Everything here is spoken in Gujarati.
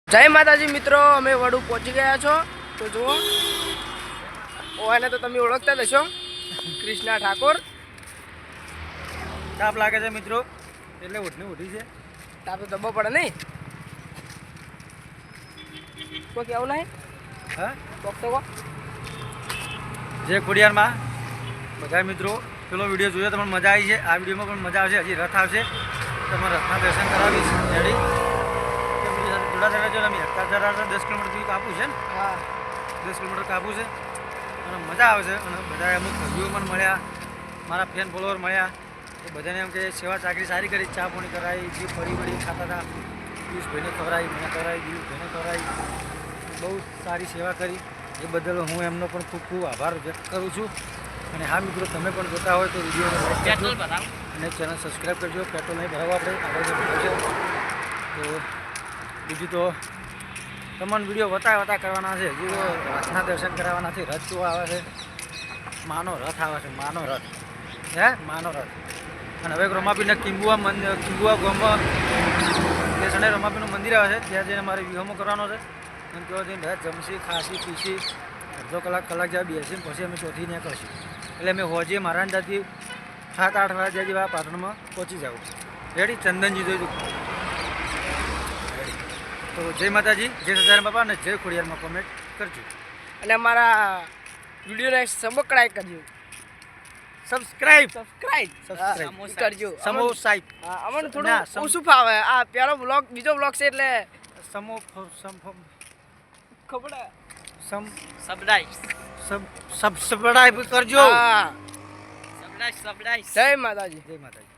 જય માતાજી મિત્રો, અમે વડુ પહોંચી ગયા છો. તો જુઓ, ઓને તો તમે ઓળખતા હશો, કૃષ્ણા ઠાકોર. તાપ લાગે છે મિત્રો, એટલે ઉઠની ઉઠી છે. તાપ તો દબો પડે નહીં. કોઈ કેવું નહીં? હા, તો જે ખોડિયારમાં બધા મિત્રો પેલો વિડીયો જોયો તમને મજા આવી છે. આ વિડીયોમાં પણ મજા આવશે. હજી રથ આવશે, તમે રથના દર્શન કરાવીશ. રેડી જોડા જો અમે 10 કિલોમીટર સુધી કાપવું છે ને. હા, 10 કિલોમીટર કાપવું છે અને મજા આવશે. અને બધા અમુક ભાઈઓ પણ મળ્યા, મારા ફેન ફોલોવર મળ્યા. એ બધાને એમ કે સેવા ચાકરી સારી કરી, ચા પાણી કરાવી, જે ફરી વળી ખાતા હતા. પિયુષભાઈને ખવડાવી, મને ખવડાવી, દિલીપભાઈને ખવડાવી, બહુ સારી સેવા કરી. એ બદલ હું એમનો પણ ખૂબ ખૂબ આભાર વ્યક્ત કરું છું. અને હા મિત્રો, તમે પણ જોતા હોય તો વિડીયોને પેટ્રોલ ભરાવો અને ચેનલ સબસ્ક્રાઈબ કરજો. પેટ્રોલ નહીં ભરાવો આપણે આગળ છે. તો બીજું તો તમને વિડીયો વતા કરવાના છે. હજુ રથના દર્શન કરાવવાના છે. રથ કેવો આવે છે? માનો રથ આવે છે, માનો રથ. હે, માનો રથ. અને હવે રમાપીના કિંબુઆ ગામમાં તે સણે રમાપીનું મંદિર આવે છે. ત્યાં જઈને મારે વિહોમો કરવાનો છે. અને ત્યાં જઈને બધા જમશી, ખાસી, પીસી, અડધો કલાક જેવા બેસીને પછી અમે ચોથી ત્યાં કરશું. એટલે અમે હોજીએ મારા અંદાજથી 7-8 વાગ્યા જેવા પાટણમાં પહોંચી જાઉં. રેડી? ચંદનજી જોઈતું. તો જય માતાજી, જય સદારામ બાપા અને જય ખોડિયારમાં કોમેન્ટ કરજો. અને અમારા વિડીયોને સબસ્ક્રાઈબ કરજો. સબસ્ક્રાઈબ કરજો. સમો સાહેબ, અમને થોડું ઓછું ફાવે. આ પહેલો બ્લોગ, બીજો બ્લોગ છે એટલે ખબર સબસ્ક્રાઈબ કરજો. જય માતાજી. જય માતાજી.